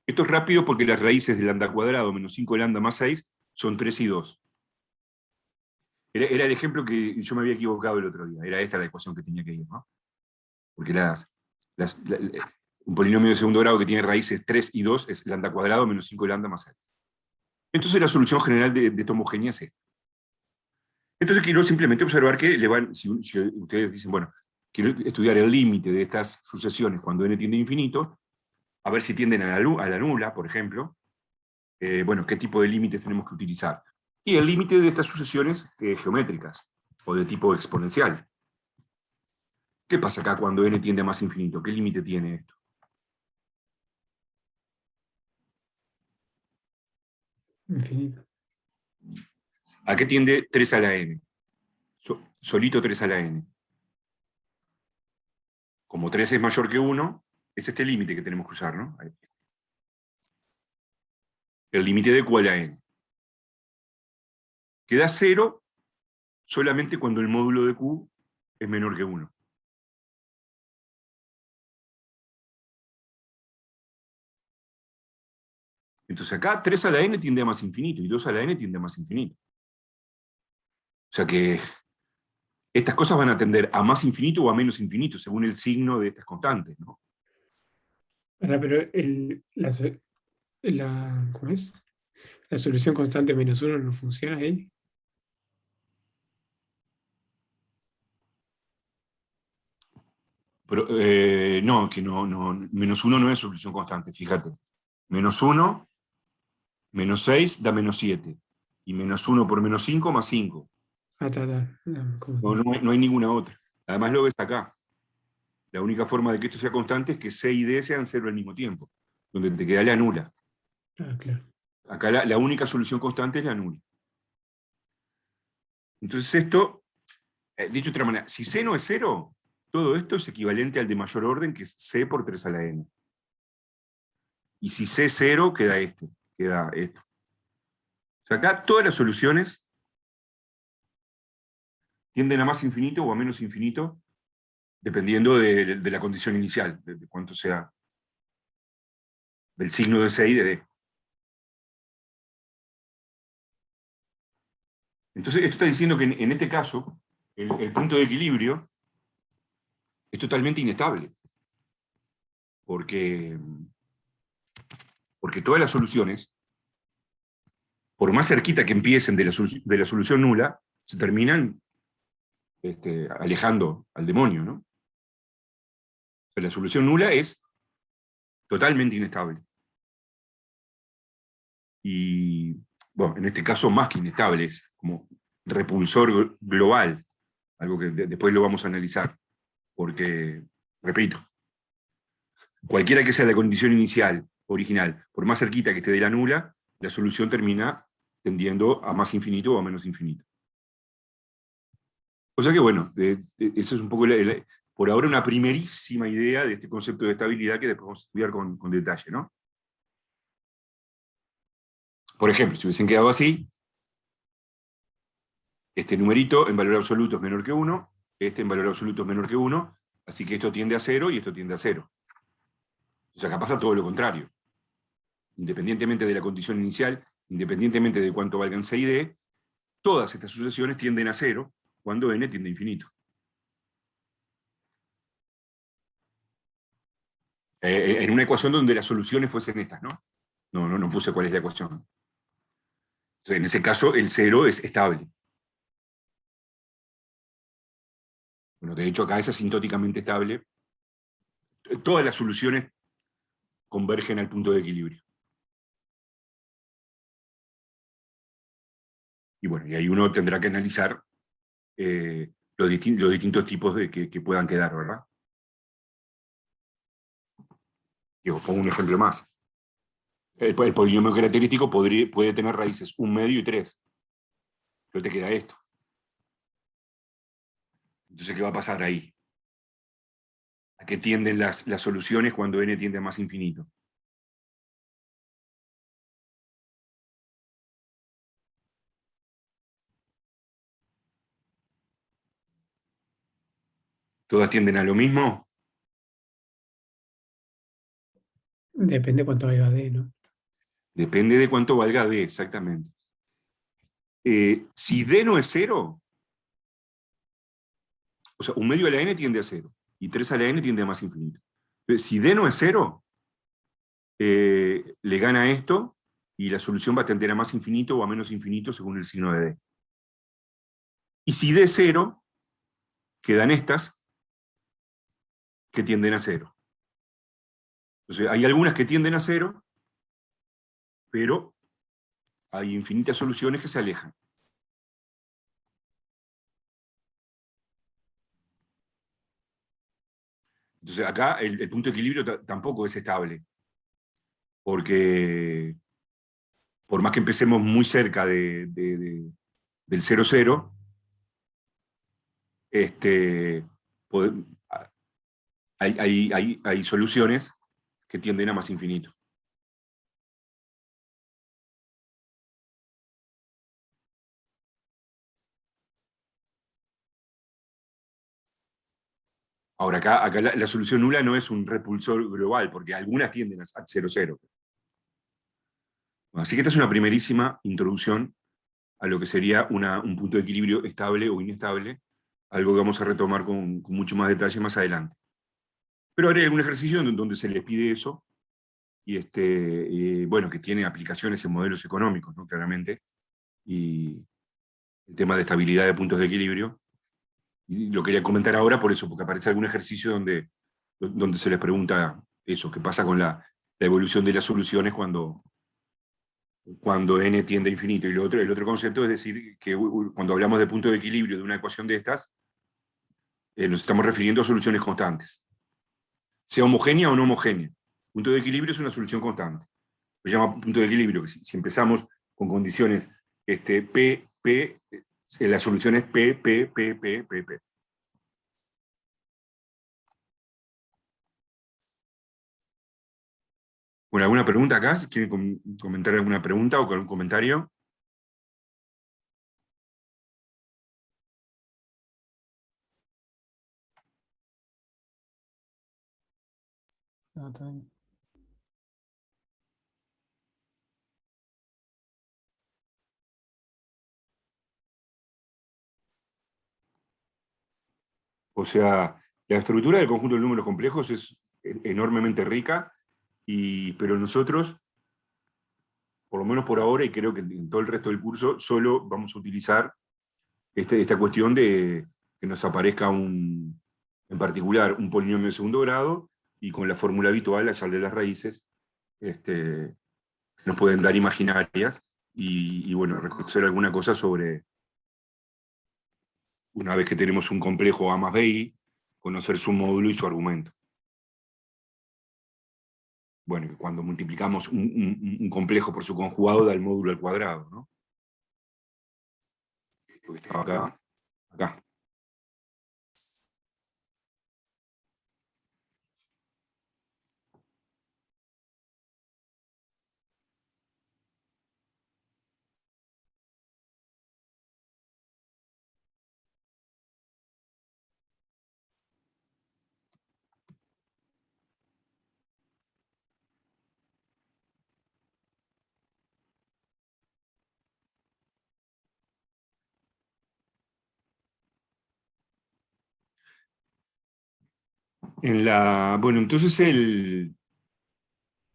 Esto es rápido porque las raíces de lambda cuadrado menos 5 lambda más 6 son 3 y 2. Era el ejemplo que yo me había equivocado el otro día. Era esta la ecuación que tenía que ir, ¿no? Porque un polinomio de segundo grado que tiene raíces 3 y 2 es lambda cuadrado menos 5 lambda más 6. Entonces la solución general de esta homogénea es esta. Entonces quiero simplemente observar que si ustedes dicen, bueno, quiero estudiar el límite de estas sucesiones cuando n tiende a infinito, a ver si tienden a la nula, por ejemplo, bueno, qué tipo de límites tenemos que utilizar. Y el límite de estas sucesiones geométricas, o de tipo exponencial. ¿Qué pasa acá cuando n tiende a más infinito? ¿Qué límite tiene esto? Infinito. ¿A qué tiende 3 a la n? Solito 3 a la n. Como 3 es mayor que 1, es este límite que tenemos que usar, ¿no? Ahí. El límite de q a la n. Queda 0 solamente cuando el módulo de q es menor que 1. Entonces acá 3 a la n tiende a más infinito y 2 a la n tiende a más infinito. O sea que estas cosas van a tender a más infinito o a menos infinito según el signo de estas constantes, ¿no? Pero ¿cómo es? La solución constante -1 no funciona ahí. Pero, no, que no, menos 1 no es solución constante, fíjate. Menos 1, menos 6 da menos 7. Y menos 1 por menos 5 más 5. Está. No, No hay ninguna otra. Además lo ves acá. La única forma de que esto sea constante es que C y D sean 0 al mismo tiempo, donde te queda la nula. claro. Acá la única solución constante es la nula. Entonces esto, dicho de otra manera, si C no es 0, todo esto es equivalente al de mayor orden, que es C por 3 a la n. Y si C es 0, queda esto. O sea, acá todas las soluciones tienden a más infinito o a menos infinito, dependiendo de la condición inicial, de cuánto sea, del signo de C y de D. Entonces, esto está diciendo que en este caso, el punto de equilibrio es totalmente inestable. Porque todas las soluciones, por más cerquita que empiecen de la solución nula, se terminan alejando al demonio, ¿no? O sea, la solución nula es totalmente inestable. Y, bueno, en este caso más que inestable, es como repulsor global, algo que después lo vamos a analizar, porque, repito, cualquiera que sea la condición inicial, original, por más cerquita que esté de la nula, la solución termina tendiendo a más infinito o a menos infinito. O sea que bueno, eso es un poco, por ahora, una primerísima idea de este concepto de estabilidad que después vamos a estudiar con detalle, ¿no? Por ejemplo, si hubiesen quedado así, este numerito en valor absoluto es menor que 1, este en valor absoluto es menor que 1, así que esto tiende a 0 y esto tiende a 0. O sea, acá pasa todo lo contrario. Independientemente de la condición inicial, independientemente de cuánto valgan C y D, todas estas sucesiones tienden a 0 cuando n tiende a infinito. En una ecuación donde las soluciones fuesen estas, ¿no? No puse cuál es la ecuación. Entonces, en ese caso, el 0 es estable. Bueno, de hecho, acá es asintóticamente estable. Todas las soluciones convergen al punto de equilibrio. Y bueno, y ahí uno tendrá que analizar los distintos tipos que puedan quedar, ¿verdad? Y os pongo un ejemplo más. El polinomio característico puede tener raíces 1 medio y 3. Pero te queda esto. Entonces, ¿qué va a pasar ahí? ¿A qué tienden las soluciones cuando n tiende a más infinito? ¿Todas tienden a lo mismo? Depende cuánto valga D, ¿no? Depende de cuánto valga D, exactamente. Si D no es 0, o sea, 1 medio a la n tiende a 0, y 3 a la n tiende a más infinito. Entonces, si D no es 0, le gana esto, y la solución va a tender a más infinito o a menos infinito según el signo de D. Y si D es 0, quedan estas que tienden a 0. Entonces, hay algunas que tienden a 0, pero hay infinitas soluciones que se alejan. Entonces acá el punto de equilibrio tampoco es estable, porque por más que empecemos muy cerca del 0,0, pode- hay soluciones que tienden a más infinito. Ahora, acá la solución nula no es un repulsor global, porque algunas tienden a 0,0. Así que esta es una primerísima introducción a lo que sería un punto de equilibrio estable o inestable, algo que vamos a retomar con mucho más detalle más adelante. Pero haré algún ejercicio donde se les pide eso, y bueno, que tiene aplicaciones en modelos económicos, ¿no? Claramente, y el tema de estabilidad de puntos de equilibrio. Y lo quería comentar ahora por eso, porque aparece algún ejercicio donde se les pregunta eso, qué pasa con la evolución de las soluciones cuando n tiende a infinito. Y el otro concepto es decir que cuando hablamos de punto de equilibrio de una ecuación de estas, nos estamos refiriendo a soluciones constantes, sea homogénea o no homogénea. Punto de equilibrio es una solución constante. Se llama punto de equilibrio, que si empezamos con condiciones P, P, la solución es P, P, P, P, P, P. Bueno, ¿alguna pregunta acá? ¿Quieren comentar alguna pregunta o algún comentario? No, está bien. O sea, la estructura del conjunto de números complejos es enormemente rica, pero nosotros, por lo menos por ahora, y creo que en todo el resto del curso, solo vamos a utilizar esta cuestión de que nos aparezca en particular un polinomio de segundo grado, y con la fórmula habitual, la llave de las raíces, nos pueden dar imaginarias, y bueno, reconocer alguna cosa sobre, una vez que tenemos un complejo A más BI, conocer su módulo y su argumento. Bueno, cuando multiplicamos un complejo por su conjugado da el módulo al cuadrado, ¿no? Porque estaba acá. Bueno, entonces el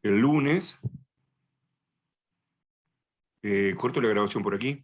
lunes, corto la grabación por aquí.